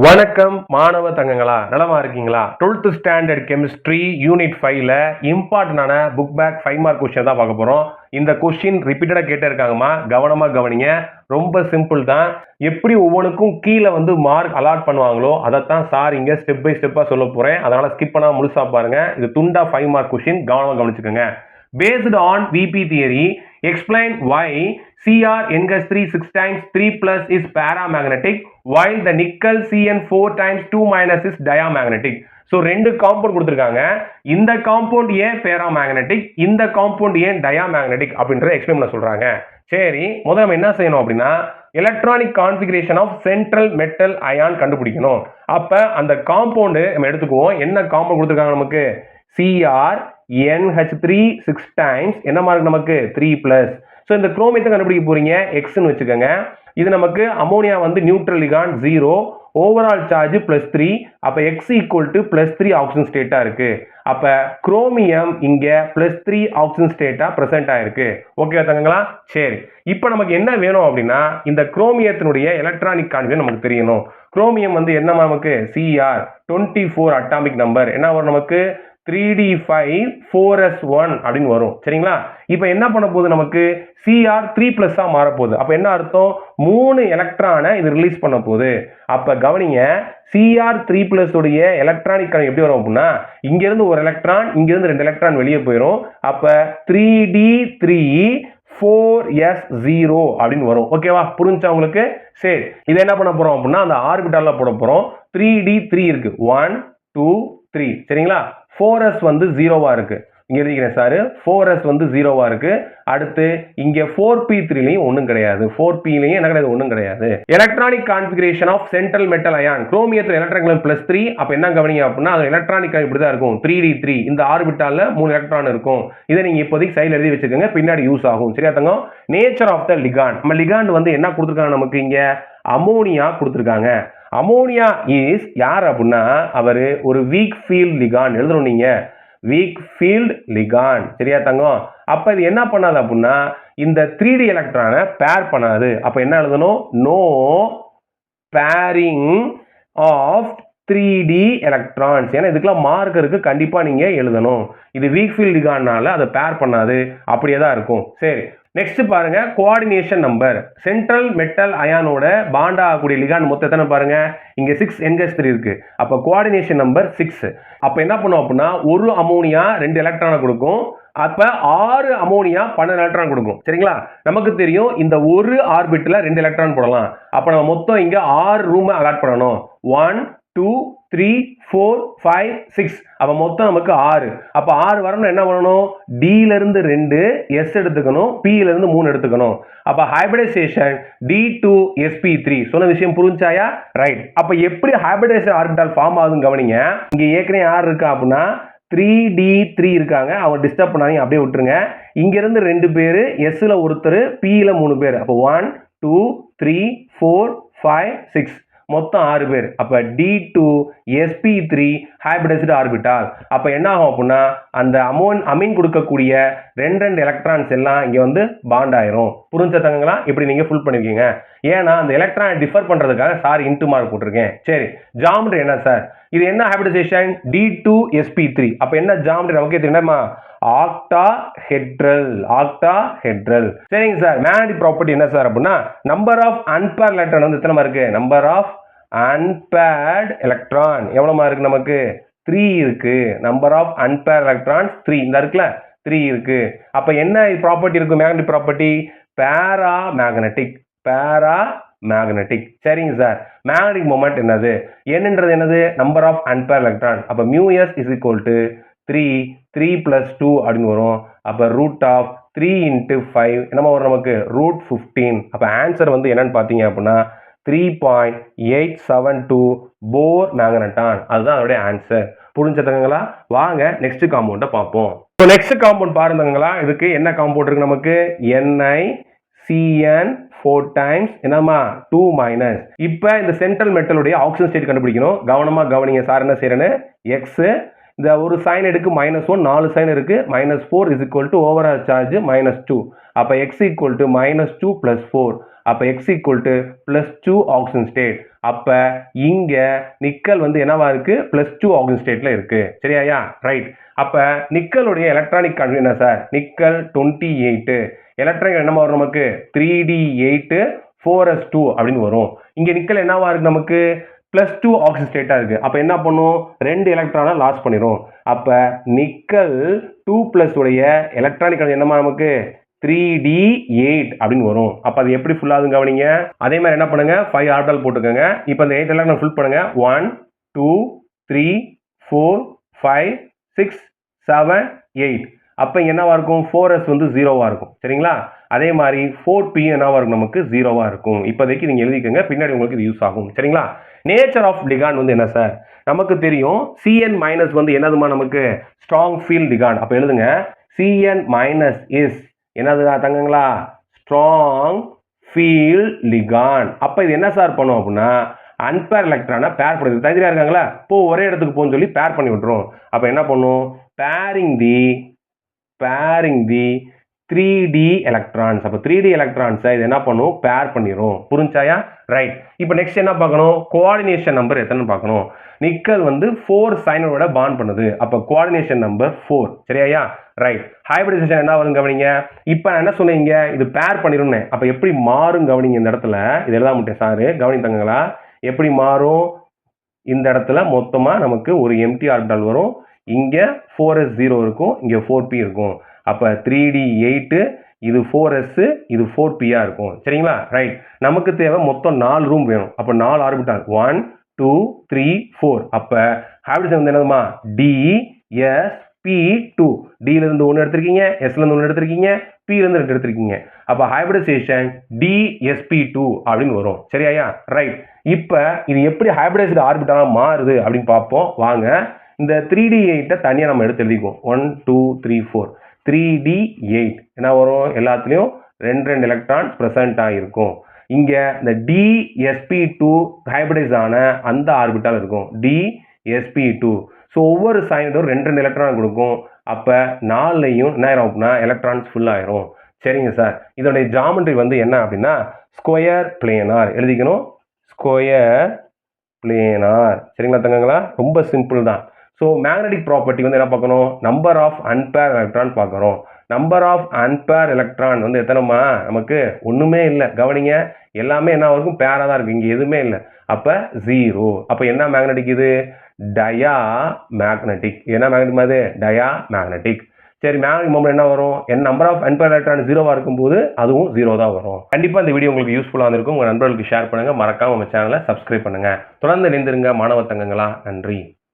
வணக்கம் மாணவ தங்கங்களா, நலமா இருக்கீங்களா? 12th ஸ்டாண்டர்ட் கெமிஸ்ட்ரி யூனிட் 5ல இம்பார்ட்டன்டான புக் பேக் 5 மார்க் கொஸ்டின் தான் பார்க்க போறோம். இந்த கொஸ்டின் ரிப்பீட்டடா கேட்டே இருக்காங்கம்மா, கவனமா கவனிங்க. ரொம்ப சிம்பிள் தான். எப்படி ஒவ்வொன்றுக்கும் கீழே மார்க் அலாட் பண்ணுவாங்களோ அதைத்தான் சார் இங்க ஸ்டெப் பை ஸ்டெப்பா சொல்ல போறேன். அதனால ஸ்கிப் பண்ணாம முழுசா பாருங்க. இது துண்டா 5 மார்க் கொஸ்டின், கவனமா கவனிச்சுக்கோங்க. Based on VP theory, explain why CrNH3 6 times 3 plus is paramagnetic while the nickel Cn 4 times 2 minus is diamagnetic. So ரெண்டு காம்பவுண்ட் கொடுத்துருக்காங்க. இந்த காம்பவுண்ட் ஏன் பேராமேக்னெட்டிக், இந்த காம்பவுண்ட் ஏன் டயாமேக்னெட்டிக் அப்படின்றத எக்ஸ்பிளைன் பண்ண சொல்றாங்க. சரி, முதல்ல நம்ம என்ன செய்யணும் அப்படின்னா electronic configuration of central metal ion கண்டுபிடிக்கணும். அப்ப அந்த காம்பவுண்டு நம்ம எடுத்துக்குவோம். என்ன காம்பவுண்ட் கொடுத்துருக்காங்க நமக்கு? CrNH3 6 times என்னமா இருக்கு நமக்கு 3+. ஸோ இந்த குரோமியத்தை கண்டுபிடிக்க போறீங்க, எக்ஸ்ன்னு வச்சுக்கோங்க. இது நமக்கு ammonia neutral ligand 0, overall charge +3. அப்ப X ஈக்குவல் டு +3 ஆக்சிஜன் ஸ்டேட்டா இருக்கு. அப்ப குரோமியம் இங்க +3 ஆக்சிஜன் ஸ்டேட்டா பிரசன்ட் ஆயிருக்கு. ஓகே தங்கங்களா? சரி, இப்போ நமக்கு என்ன வேணும் அப்படின்னா இந்த குரோமியத்தினுடைய எலக்ட்ரானிக் கான்ஃபிகரேஷன் நமக்கு தெரியணும். குரோமியம் என்ன நமக்கு? Cr 24 atomic number. என்ன வரும் நமக்கு? 3d5 4s1 அப்படின்னு வரும். சரிங்களா? இப்போ என்ன பண்ண போகுது நமக்கு? Cr 3+ மாற போகுது. அப்ப என்ன அர்த்தம்? 3 எலக்ட்ரானை இது ரிலீஸ் பண்ண போகுது. அப்ப கவனிங்க, Cr 3+ உடைய எலக்ட்ரானிக் எப்படி வரும் அப்படின்னா இங்க இருந்து ஒரு எலக்ட்ரான், இங்க இருந்து 2 எலக்ட்ரான் வெளியே போயிடும். அப்ப 3d3 4s0 அப்படின்னு வரும். ஓகேவா? புரிஞ்சா உங்களுக்கு? சரி, இதை என்ன பண்ண போறோம் அப்படின்னா அந்த ஆர்பிட்டால்ல போட போறோம். 3d3 இருக்கு, 1 2 3. சரிங்களா? 4s 0வா இருக்கு. இங்க எழுதிக்கிறேன் சார், 4s 0வா இருக்கு. அடுத்து இங்க 4p3லயும் ஒண்ணும் கிடையாது. 4pலயும் என்ன கிடையாது? ஒண்ணும் கிடையாது. Electronic configuration of central metal ion. குரோமியத்துல எலக்ட்ரான் +3. அப்ப என்ன கவனிங்க அப்படின்னா அது எலக்ட்ரானிக் இப்படிதான் இருக்கும். 3d3 இந்த ஆர்பிட்டால்ல 3 எலக்ட்ரான் இருக்கும். இதை நீங்க இப்போதைக்கு சைடுல எழுதி வச்சுக்கோங்க, பின்னாடி யூஸ் ஆகும். சரியா தங்கம்? Nature of the ligand. நம்ம லிகாண்ட் என்ன கொடுத்துருக்காங்க நமக்கு? இங்க அமோனியா கொடுத்துருக்காங்க. அமோனியா இஸ் யார் அப்படின்னா அவர் ஒரு வீக் ஃபீல்ட் லிகாண்ட். எழுதணும் நீங்க, வீக் ஃபீல்ட் லிகாண்ட். சரியா தங்கம்? அப்ப இது என்ன பண்ணாது அப்படின்னா இந்த 3d எலக்ட்ரானை பேர் பண்ணாது. அப்ப என்ன எழுதணும்? No pairing of 3d electrons. ஏன்னா இதுக்கெல்லாம் மார்க் இருக்கு, கண்டிப்பா நீங்க எழுதணும். இது வீக் ஃபீல்ட் லிகாண்ட்னால அதை பேர் பண்ணாது, அப்படியே தான் இருக்கும். சரி, நெக்ஸ்ட் பாருங்க, கோஆர்டினேஷன் நம்பர். சென்ட்ரல் மெட்டல் அயானோட பாண்ட் ஆகக்கூடிய லிகாண்ட் மொத்தம் எத்தனை பாருங்க? இங்க 6NH3 இருக்கு. அப்ப கோஆர்டினேஷன் நம்பர் 6. அப்ப என்ன பண்ணும் அப்படின்னா ஒரு அமோனியா 2 எலக்ட்ரானை கொடுக்கும். அப்ப 6 அமோனியா 12 எலக்ட்ரான் கொடுக்கும். சரிங்களா? நமக்கு தெரியும் இந்த ஒரு ஆர்பிட்ல 2 எலக்ட்ரான் போடலாம். அப்ப நம்ம மொத்தம் இங்க 6 ரூம் அலாட் பண்ணணும். 1 2 3 4 5 6. அப்ப மொத்தம் நமக்கு 6. அப்ப 6 வரணும் என்ன பண்ணணும்? D ல இருந்து 2, S எடுத்துக்கணும், P ல இருந்து 3 எடுத்துக்கணும். அப்ப ஹைபிரிடைசேஷன் D2sp3. சொன்ன விஷயம் புரிஞ்சாயா? ரைட். அப்ப எப்படி ஹைபிரிடைசேஷன் ஆர்பிட்டால் ஃபார்ம் ஆகுதுன்னு கவனிங்க. இங்க ஏற்கனவே யார் இருக்கா அப்படின்னா 3d3 இருக்காங்க. அவங்க டிஸ்டர்ப் பண்ணாதீங்க, அப்படியே விட்டுருங்க. இங்க இருந்து 2 பேர், S ல ஒருத்தர், P ல 3 பேர். அப்ப 1 2 3 4 5 6, மொத்தம் 6 பேர். அப்ப D2sp3 ஹைபிரிடைஸ்டு ஆர்பிட்டால். அப்ப என்ன ஆகும் அப்படின்னா அந்த அமீன் கொடுக்கக்கூடிய 2 எலக்ட்ரான்ஸ் எல்லாம் இங்க பாண்ட் ஆயிரும். புரிஞ்ச தங்கங்களா? இப்படி நீங்க ஃபுல் பண்ணிருக்கீங்க. ஏன்னா அந்த எலக்ட்ரானை டிஃபர் பண்றதுக்காக சார் இன்டு மார்க் போட்டிருக்கேன். சரி, ஜாமெட்ரி என்ன சார்? இது என்ன ஹைபிரிடைசேஷன்? D2sp3. அப்ப என்ன ஜாமெட்ரி நமக்கே தெரியுமா? ஆக்டாஹெட்ரல். ஆக்டாஹெட்ரல். சரிங்க சார், மேக்னெட்டிக் ப்ராப்பர்ட்டி என்ன சார் அப்படின்னா நம்பர் ஆஃப் அன்பேர்ட் எலக்ட்ரான் எத்தனை இருக்கு? நம்பர் ஆஃப் அன்பேர்ட் எலக்ட்ரான் எவ்வளவு இருக்கு நமக்கு? 3 இருக்கு. நம்பர் ஆஃப் அன்பேர்ட் எலக்ட்ரான்ஸ் 3 இந்த இருக்குல்ல, 3 இருக்கு. அப்ப என்ன ப்ராப்பர்ட்டி இருக்கு? Magnetic property paramagnetic. பாராமேக்னெட்டிக். சரிங்க சார். மேக்னெட்டிக் மொமெண்ட் என்னது? என்னன்றது என்னது? Number of unpaired electron. அப்ப μs is equal to 3 3+2 அப்படின்னு வரும். அப்ப ரூட் ஆஃப் 3 into 5 என்னமா வரும் நமக்கு? √15. அப்ப ஆன்சர் என்னன்னு பாத்தீங்க அப்படின்னா 3.872 போர் மேக்னட்டான். அதுதான் அதோட ஆன்சர். புரிஞ்சதுங்களா? வாங்க நெக்ஸ்ட் காம்பவுண்ட பார்ப்போம். நெக்ஸ்ட் காம்பவுண்ட் பாருங்கங்களா. இதுக்கு என்ன காம்பவுண்ட் இருக்கு நமக்கு? NiCN 4 times என்னமா 2-. இப்ப இந்த சென்ட்ரல் மெட்டலுடைய ஆக்சிஜன் ஸ்டேட் கண்டுபிடிக்கணும். கவனமா கவனிங்க சார் என்ன செய்யறேன்னு. X இந்த ஒரு சைன் எடுக்கு -1, 4 சைன் இருக்கு. -4 is equal to overall charge -2. அப்ப X equal to -2 + 4. அப்போ x equal to +2 oxygen state. அப்போ இங்கே நிக்கல் வந்து என்னவா இருக்கு, +2 ஆக்சிஜன் ஸ்டேட்ல இருக்கு. சரியாயா? ரைட். அப்போ நிக்கலுடைய எலக்ட்ரானிக் கான்ஃபிகரேஷன் என்ன சார்? நிக்கல் 28. எலக்ட்ரானிக் என்னமா வரும் நமக்கு? 3d8 4s2 அப்படின்னு வரும். இங்கே நிக்கல் என்னவா இருக்கு நமக்கு? +2 ஆக்சிஜன் ஸ்டேட்டா இருக்கு. அப்போ என்ன பண்ணும்? 2 எலக்ட்ரானை லாஸ் பண்ணிடும். அப்போ நிக்கல் 2+ உடைய எலக்ட்ரானிக் என்னமா நமக்கு? 3d8 அப்படின்னு வரும். அப்போ அது எப்படி ஃபுல் ஆகுதுன்னு கவனிங்க. அதே மாதிரி என்ன பண்ணுங்க, 5 ஆர்பிட்டால் போட்டுக்கோங்க. இப்போ இந்த 8 எலக்ட்ரான் ஃபுல் பண்ணுங்க. 1 2 3 4 5 6 7 8. அப்போ என்னவா இருக்கும்? 4s வந்து 0வா இருக்கும். சரிங்களா? அதே மாதிரி 4p என்னவா இருக்கும்? நமக்கு 0வா இருக்கும். இப்போதைக்கு நீங்க எழுதிக்கோங்க, பின்னாடி உங்களுக்கு இது யூஸ் ஆகும். சரிங்களா? நேச்சர் ஆஃப் லிகாண்ட் வந்து என்ன சார்? நமக்கு தெரியும் Cn- வந்து என்னதுமா நமக்கு? Strong field ligand. அப்போ எழுதுங்க, Cn- இஸ் என்னது தங்கங்களா? Strong field ligand. அப்போ இது என்ன சார் பண்ணும் அப்படின்னா, அன்பேர் எலக்ட்ரானை பேர் பண்ணுது. தனியாக இருக்காங்களா, இப்போ ஒரே இடத்துக்கு போன்னு சொல்லி பேர் பண்ணி விட்டுரும். அப்போ என்ன பண்ணும்? பேரிங் தி 3d எலக்ட்ரான்ஸ். அப்போ 3d எலக்ட்ரான்ஸை இது என்ன பண்ணும்? பேர் பண்ணிடும். புரிஞ்சாயா? ரைட். இப்போ நெக்ஸ்ட் என்ன பார்க்கணும்? கோஆர்டினேஷன் நம்பர் எத்தனை பார்க்கணும். நிக்கல் வந்து 4 சைனோட பாண்ட் பண்ணுது. அப்போ கோஆர்டினேஷன் நம்பர் 4. சரியா? ரைட். ஹைபிரிடைசேஷன் என்ன வரும் கவனிங்க. இப்போ நான் என்ன சொன்னீங்க? இது பேர் பண்ணிடும். அப்போ எப்படி மாறும் கவனிங்க. இந்த இடத்துல இது எழுத மாட்டேன் சாரு, கவனித்தாங்களா? எப்படி மாறும்? இந்த இடத்துல மொத்தமா நமக்கு ஒரு எம்டி ஆர்பிட்டால் வரும். இங்க 4s0 இருக்கும், இங்க 4p இருக்கும். அப்ப 3d8, இது 4s, இது 4p இருக்கும். சரிங்களா? ரைட். நமக்கு தேவை மொத்தம் 4 ரூம் வேணும். அப்ப 4 ஆர்பிட்டால் 1 2 3 4. அப்ப ஹைபிரிடைசேஷன் வந்து என்னதுமா? dsp2. d ல இருந்து 1 எடுத்திருக்கீங்க, s ல இருந்து 1 எடுத்திருக்கீங்க, p ல இருந்து 2 எடுத்திருக்கீங்க. அப்ப ஹைபிரிடைசேஷன் dsp2 அப்படின்னு வரும். சரியா? ரைட். இப்ப இது எப்படி ஹைபிரிடைஸ்டு ஆர்பிட்டாலா மாறுது அப்படின்னு பார்ப்போம் வாங்க. இந்த 3d8 தனியா நம்ம எடுத்து எழுதிக்குவோம். 1 2 3 4. 3d8 என்ன வரும்? எல்லாத்துலயும் 2 எலக்ட்ரான்ஸ் பிரசன்ட் ஆகிருக்கும். இங்க இந்த dsp2 ஹைபிரிடைஸ் ஆன அந்த ஆர்பிட்டால் இருக்கும், dsp2. ஸோ ஒவ்வொரு சைடும் 2 எலக்ட்ரான் கொடுக்கும். அப்ப 4லையும் என்ன ஆயிரும் அப்படின்னா எலக்ட்ரான்ஸ் ஃபுல் ஆயிரும். சரிங்க சார். இதோடைய ஜாமெட்ரி வந்து என்ன அப்படின்னா ஸ்கொயர் பிளேனார் எழுதிக்கணும். Square planar. சரிங்களா தங்கங்களா? ரொம்ப சிம்பிள் தான். ஸோ மேக்னெட்டிக் ப்ராப்பர்ட்டி வந்து என்ன பார்க்கணும்? நம்பர் ஆஃப் அன்பேர் எலக்ட்ரான் பார்க்குறோம். நம்பர் ஆஃப் அன்பேர் எலக்ட்ரான் வந்து எத்தனைமா? நமக்கு ஒன்றுமே இல்லை. கவனிங்க, எல்லாமே என்ன இருக்கும்? பேராக தான் இருக்குது. இங்கே எதுவுமே இல்லை. அப்போ 0. அப்போ என்ன மேக்னெட்டிக் இது? டயா மேக்னெட்டிக். என்ன மேக்னெட்டிக் மாதிரி? டயா மேக்னெட்டிக். சரி, மேக்னெட்டிக் மொமெண்ட் என்ன வரும்? நம்பர் ஆஃப் அன்பேர் எலக்ட்ரான் 0வா இருக்கும்போது அதுவும் 0 தான் வரும். கண்டிப்பாக இந்த வீடியோ உங்களுக்கு யூஸ்ஃபுல்லாக இருக்கும். உங்கள் நண்பர்களுக்கு ஷேர் பண்ணுங்கள். மறக்காம நம்ம சேனலை சப்ஸ்கிரைப் பண்ணுங்கள். தொடர்ந்து இணைந்திருங்க மாணவ தங்கங்களா. நன்றி.